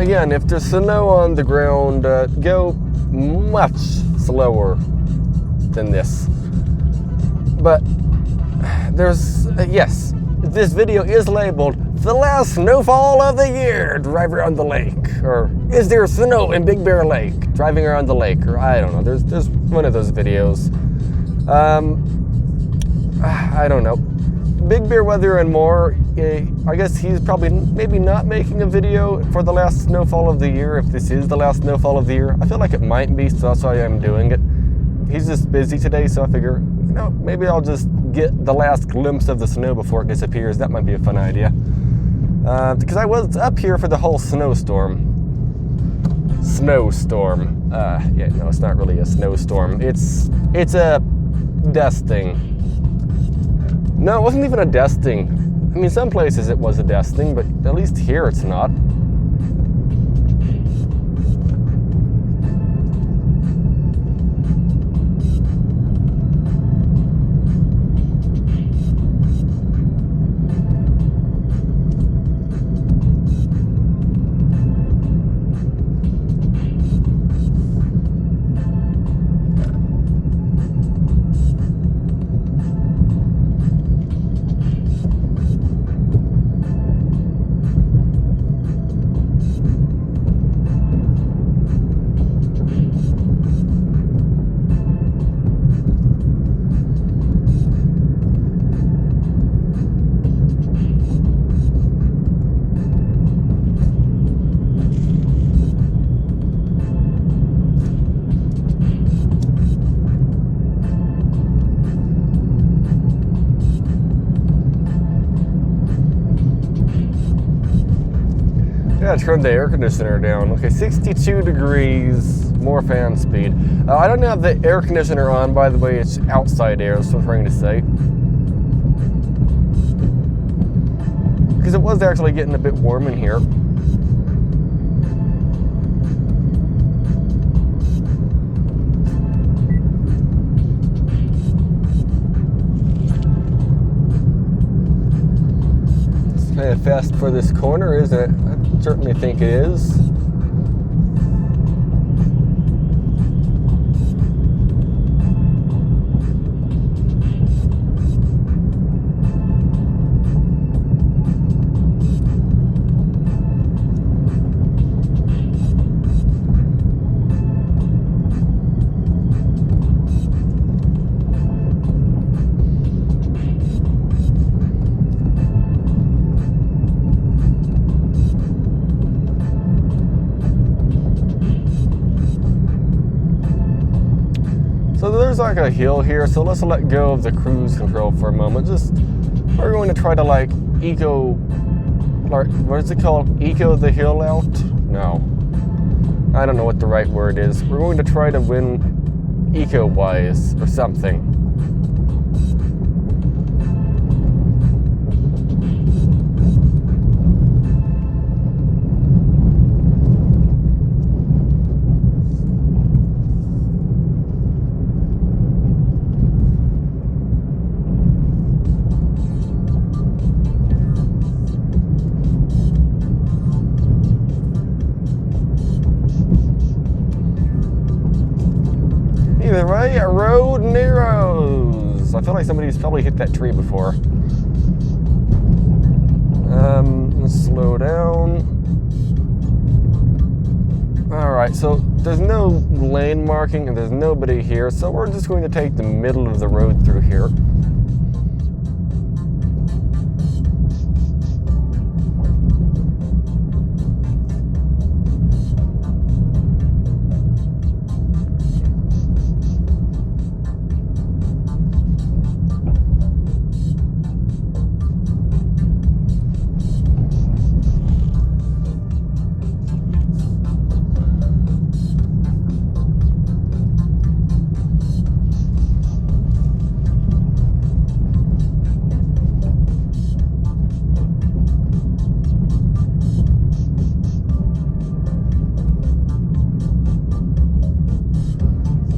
Again, if there's snow on the ground, go much slower than this. But there's, yes, this video is labeled the last snowfall of the year, drive around the lake. Or is there snow in Big Bear Lake, driving around the lake? Or I don't know, there's one of those videos. I don't know. Big Bear Weather and More, I guess he's probably maybe not making a video for the last snowfall of the year, if this is the last snowfall of the year. I feel like it might be, so that's why I'm doing it. He's just busy today, so I figure, maybe I'll just get the last glimpse of the snow before it disappears. That might be a fun idea. Because I was up here for the whole snowstorm. Snowstorm. Yeah, no, it's not really a snowstorm. It's a dusting. No, it wasn't even a dusting. I mean, some places it was a dusting, but at least here it's not. I gotta turn the air conditioner down. Okay, 62 degrees, more fan speed. I don't have the air conditioner on, by the way, it's outside air, that's what I'm trying to say. Because it was actually getting a bit warm in here. It's kind of fast for this corner, isn't it? I certainly think it is. So there's like a hill here, so let's let go of the cruise control for a moment. We're going to try to what is it called? Eco the hill out? No. I don't know what the right word is. We're going to try to win eco-wise or something. Either way, road narrows. I feel like somebody's probably hit that tree before. Let's slow down. Alright, so there's no lane marking and there's nobody here, so we're just going to take the middle of the road through here.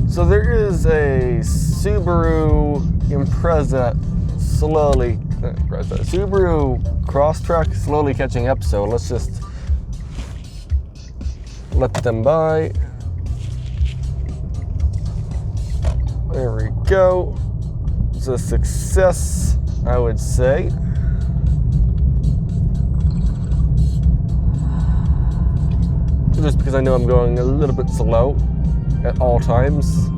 So there is a Subaru Subaru Crosstrek slowly catching up, so let's just let them by. There we go. It's a success, I would say. Just because I know I'm going a little bit slow at all times.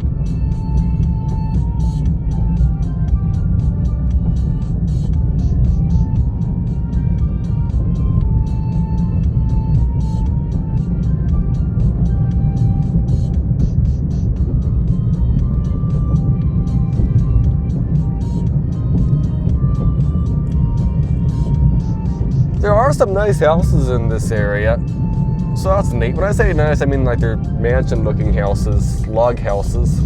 There are some nice houses in this area, so that's neat. When I say nice, I mean like they're mansion-looking houses, log houses.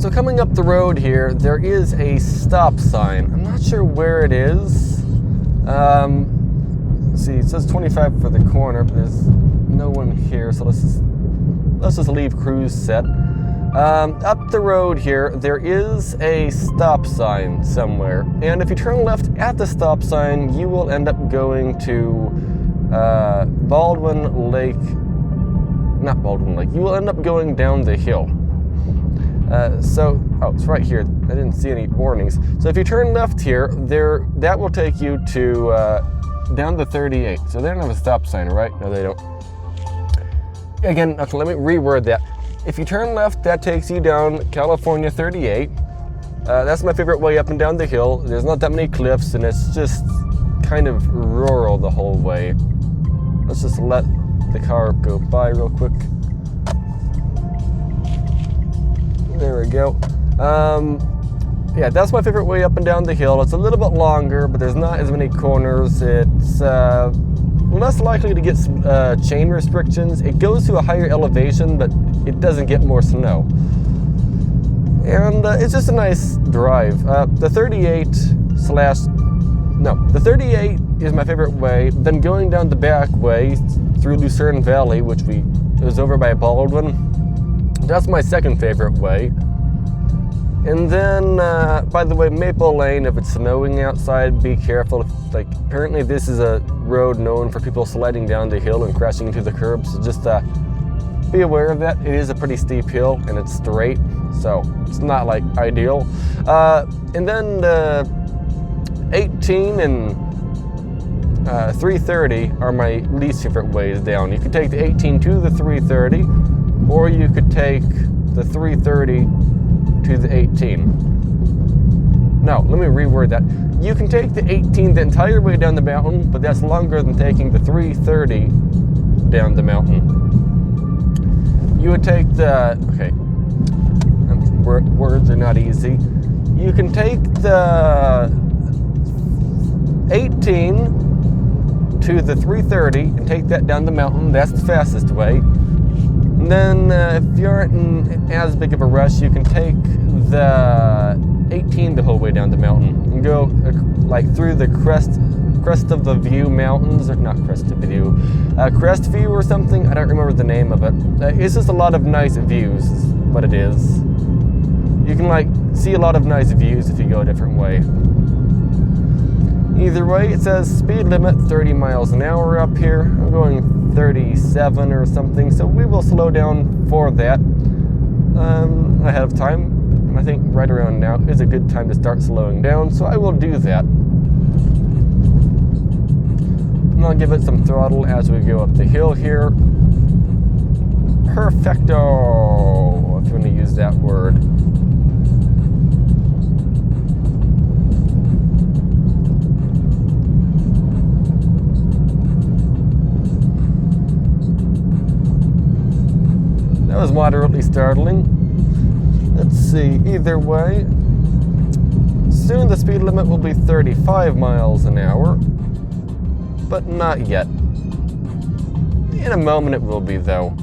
So coming up the road here, there is a stop sign. I'm not sure where it is. Let's see, it says 25 for the corner, but there's no one here, so let's just leave cruise set. Up the road here, there is a stop sign somewhere, and if you turn left at the stop sign, you will end up going to Baldwin Lake. Not Baldwin Lake. You will end up going down the hill. Oh, it's right here. I didn't see any warnings. So if you turn left here, that will take you to down the 38. So they don't have a stop sign, right? No, they don't. Again, okay, let me reword that. If you turn left, that takes you down California 38. That's my favorite way up and down the hill. There's not that many cliffs, and it's just kind of rural the whole way. Let's just let the car go by real quick. There we go. Yeah, that's my favorite way up and down the hill. It's a little bit longer, but there's not as many corners. It's less likely to get chain restrictions. It goes to a higher elevation, but it doesn't get more snow. And it's just a nice drive. The 38 is my favorite way. Then going down the back way through Lucerne Valley, which is over by Baldwin. That's my second favorite way. And then, by the way, Maple Lane, if it's snowing outside, be careful. Apparently this is a road known for people sliding down the hill and crashing into the curb, so just be aware of that. It is a pretty steep hill, and it's straight, so it's not, ideal. And then 18 and 330 are my least favorite ways down. You could take the 18 to the 330, or you could take the 330 to the 18. No, let me reword that. You can take the 18 the entire way down the mountain, but that's longer than taking the 330 down the mountain. You would take words are not easy. You can take the 18 to the 330 and take that down the mountain. That's the fastest way. And then if you aren't in as big of a rush, you can take the 18 the whole way down the mountain and go through the Crest of the View Mountains, or not Crest of the View, Crest View or something. I don't remember the name of it. It's just a lot of nice views, is what it is. You can see a lot of nice views if you go a different way. Either way, it says speed limit 30 miles an hour up here. I'm going 37 or something, so we will slow down for that ahead of time. And I think right around now is a good time to start slowing down, so I will do that. And I'll give it some throttle as we go up the hill here. Perfecto, if you want to use that word. That was moderately startling. Let's see, either way, soon the speed limit will be 35 miles an hour, but not yet. In a moment it will be, though.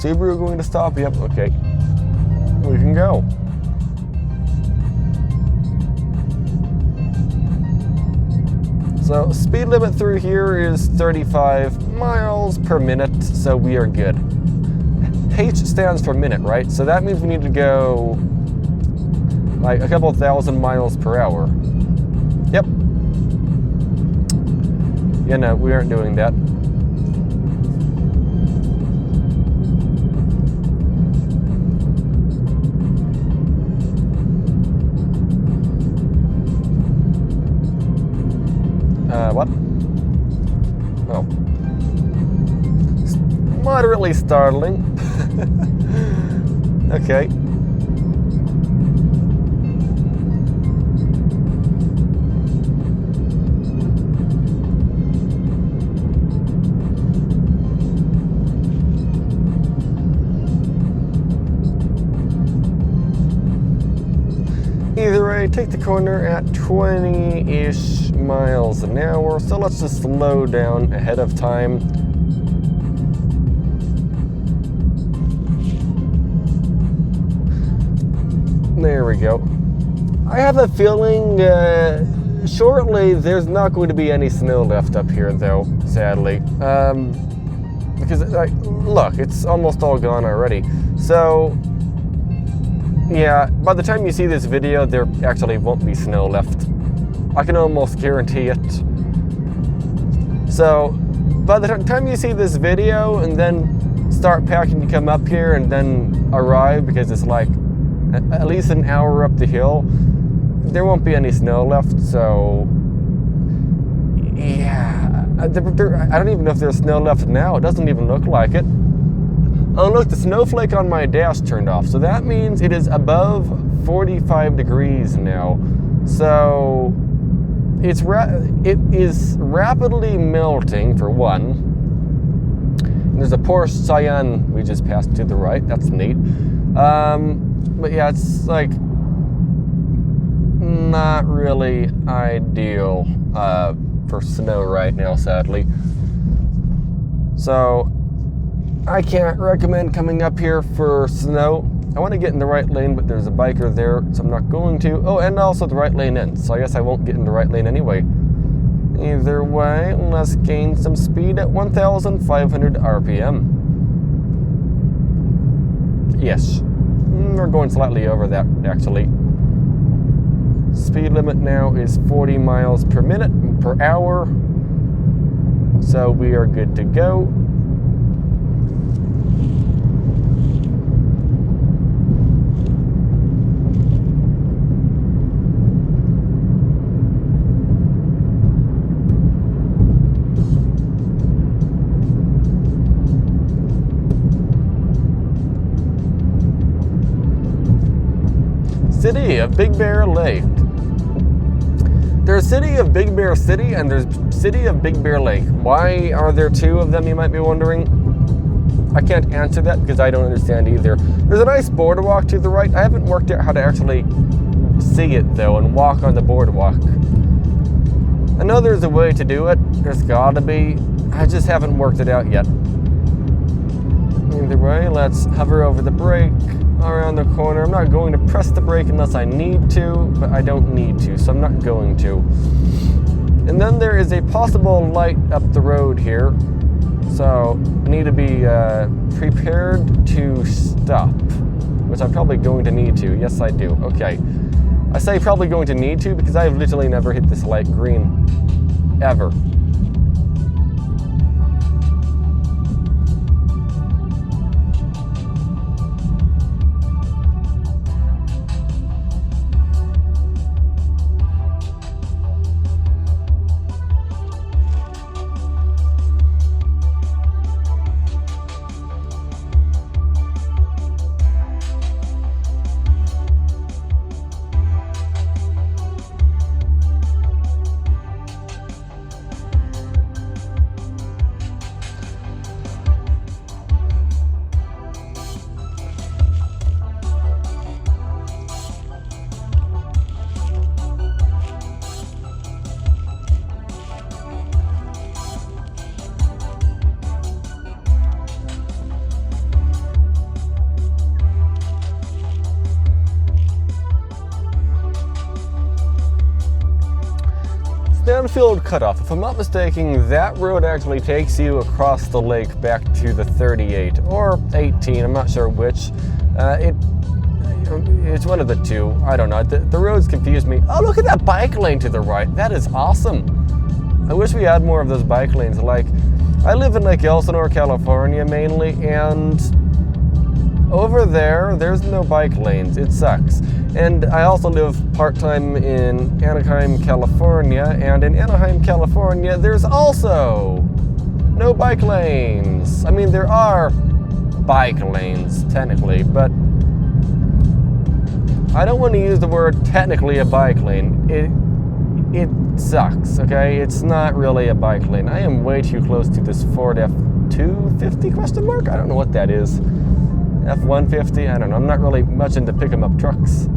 Subaru going to stop? Yep, okay. We can go. So, speed limit through here is 35 miles per minute, so we are good. H stands for minute, right? So that means we need to go a couple thousand miles per hour. Yep. Yeah, no, we aren't doing that. What? Oh. slightly startling. Okay. Either way, take the corner at 20-ish miles an hour, so let's just slow down ahead of time. There we go. I have a feeling shortly there's not going to be any snow left up here, though, sadly. Because, look, it's almost all gone already. So, yeah, by the time you see this video, there actually won't be snow left. I can almost guarantee it. So, by the time you see this video and then start packing to come up here and then arrive, because it's like at least an hour up the hill, there won't be any snow left, so yeah. I don't even know if there's snow left now. It doesn't even look like it. Oh look, the snowflake on my dash turned off, so that means it is above 45 degrees now. So it is rapidly melting, for one. And there's a Porsche Cayenne we just passed to the right. That's neat. But yeah, it's like not really ideal for snow right now, sadly. So I can't recommend coming up here for snow. I want to get in the right lane, but there's a biker there, so I'm not going to. Oh, and also the right lane ends, so I guess I won't get in the right lane anyway. Either way, let's gain some speed at 1,500 RPM. Yes. We're going slightly over that, actually. Speed limit now is 40 miles per hour. So we are good to go. City of Big Bear Lake. There's City of Big Bear City and there's City of Big Bear Lake. Why are there two of them, you might be wondering? I can't answer that because I don't understand either. There's a nice boardwalk to the right. I haven't worked out how to actually see it though and walk on the boardwalk. I know there's a way to do it. There's gotta be. I just haven't worked it out yet. Either way, let's hover over the brake. Around the corner. I'm not going to press the brake unless I need to, but I don't need to, so I'm not going to. And then there is a possible light up the road here, so I need to be prepared to stop, which I'm probably going to need to. Yes, I do. Okay. I say probably going to need to because I've literally never hit this light green. Ever. Stanfield Cutoff. If I'm not mistaken, that road actually takes you across the lake back to the 38 or 18. I'm not sure which. It's one of the two. I don't know. The roads confuse me. Oh, look at that bike lane to the right. That is awesome. I wish we had more of those bike lanes. Like, I live in Lake Elsinore, California mainly, and over there's no bike lanes. It sucks. And I also live part-time in Anaheim, California, and in Anaheim, California, there's also no bike lanes. I mean, there are, bike lanes, technically, but I don't want to use the word technically a bike lane. It sucks, okay? It's not really a bike lane. I am way too close to this Ford F-250 question mark? I don't know what that is. F-150? I don't know. I'm not really much into picking up trucks.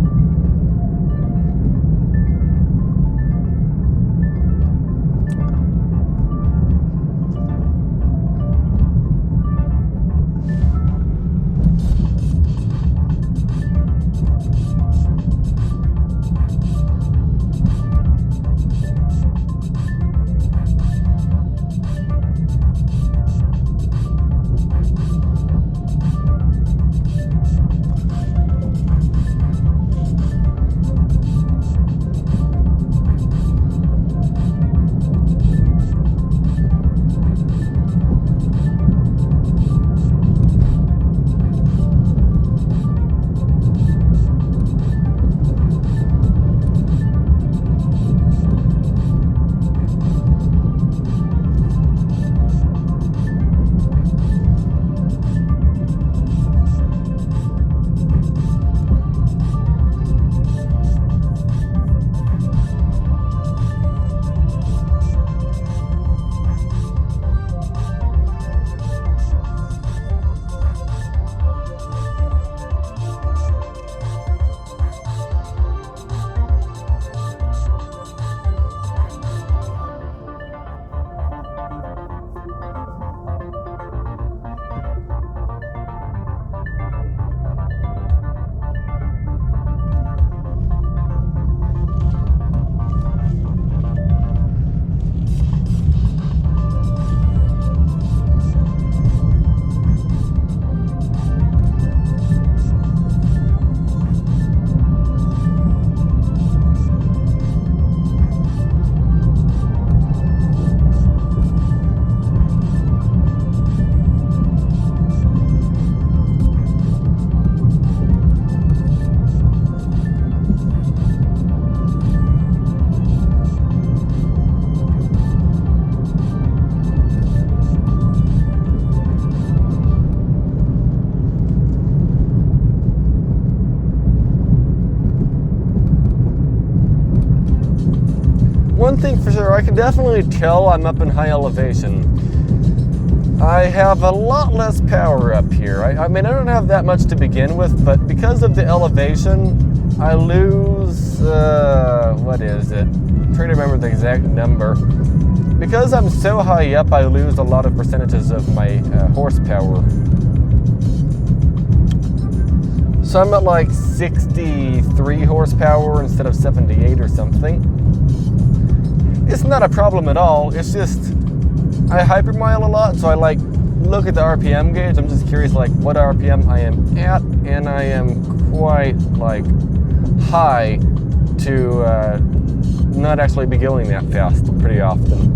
One thing for sure, I can definitely tell I'm up in high elevation. I have a lot less power up here. I mean, I don't have that much to begin with, but because of the elevation, I lose, what is it? I'm trying to remember the exact number. Because I'm so high up, I lose a lot of percentages of my horsepower. So I'm at like 63 horsepower instead of 78 or something. It's not a problem at all. It's just I hypermile a lot, so I like look at the RPM gauge. I'm just curious like what RPM I am at, and I am quite like high to not actually be going that fast pretty often.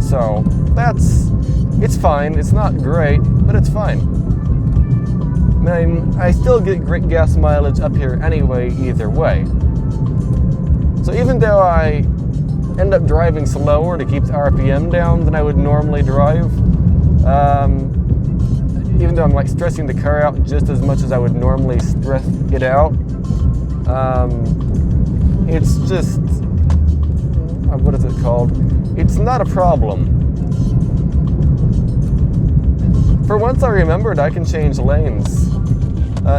So it's fine. It's not great, but it's fine. I mean, I still get great gas mileage up here anyway, either way. So even though I end up driving slower to keep the RPM down than I would normally drive, even though I'm like stressing the car out just as much as I would normally stress it out, it's just, what is it called? It's not a problem. For once I remembered I can change lanes.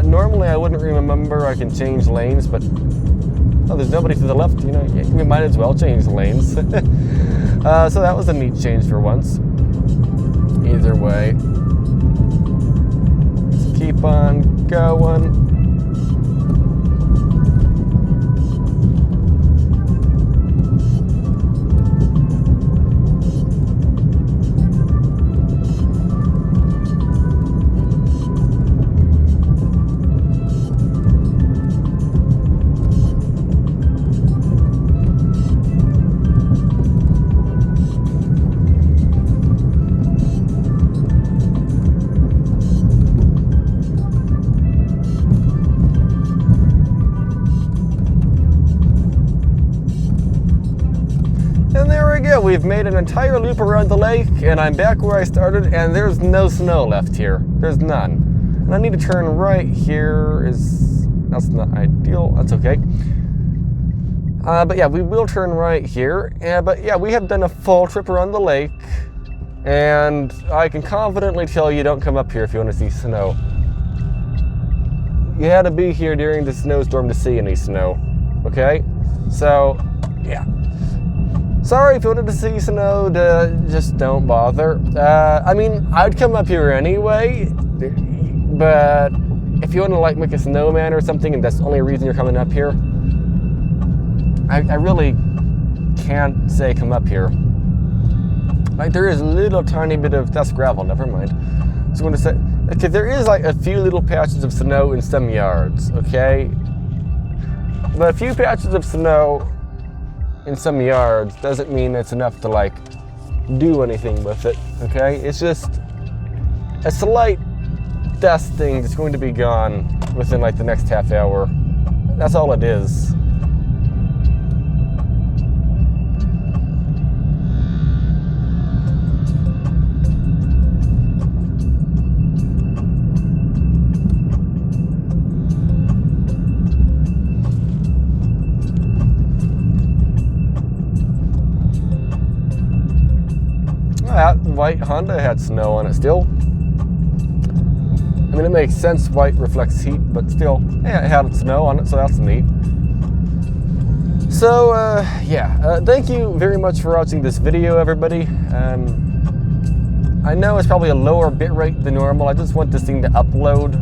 Normally I wouldn't remember I can change lanes, but oh, there's nobody to the left, you know, we might as well change lanes. So that was a neat change for once. Either way. Let's keep on going. we've made an entire loop around the lake, and I'm back where I started, and there's no snow left here. There's none. And I need to turn right here. That's not ideal. That's okay. But yeah, we will turn right here. But yeah, we have done a full trip around the lake, and I can confidently tell you don't come up here if you want to see snow. You had to be here during the snowstorm to see any snow, okay? So, yeah. Sorry if you wanted to see snow, just don't bother. I mean, I'd come up here anyway, but if you want to like make a snowman or something and that's the only reason you're coming up here, I really can't say come up here. Like, there is a little tiny bit of, that's gravel, never mind. I was going to say, okay, there is like a few little patches of snow in some yards, okay? But a few patches of snow in some yards doesn't mean it's enough to like do anything with it, okay? It's just a slight dusting that's going to be gone within like the next half hour. That's all it is. That white Honda had snow on it still. I mean, it makes sense, white reflects heat, but still, yeah, it had snow on it, so that's neat. So, yeah, thank you very much for watching this video, everybody. I know it's probably a lower bitrate than normal. I just want this thing to upload.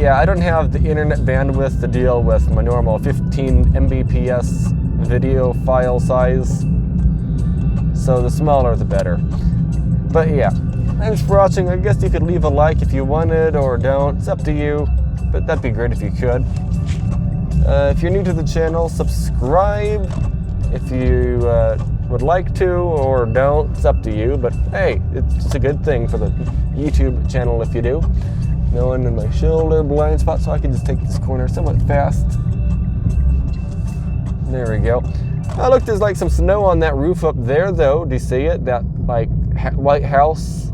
Yeah, I don't have the internet bandwidth to deal with my normal 15 Mbps video file size. So the smaller the better. But yeah, thanks for watching. I guess you could leave a like if you wanted or don't. It's up to you, but that'd be great if you could. If you're new to the channel, subscribe if you would like to, or don't. It's up to you, but hey, it's a good thing for the YouTube channel if you do. No one in my shoulder blind spot, so I can just take this corner somewhat fast. There we go. Oh, look, there's like some snow on that roof up there, though. Do you see it? That, like, white house.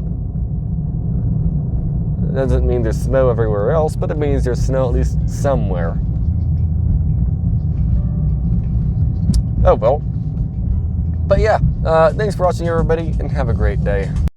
It doesn't mean there's snow everywhere else, but it means there's snow at least somewhere. Oh, well. But yeah, thanks for watching, everybody, and have a great day.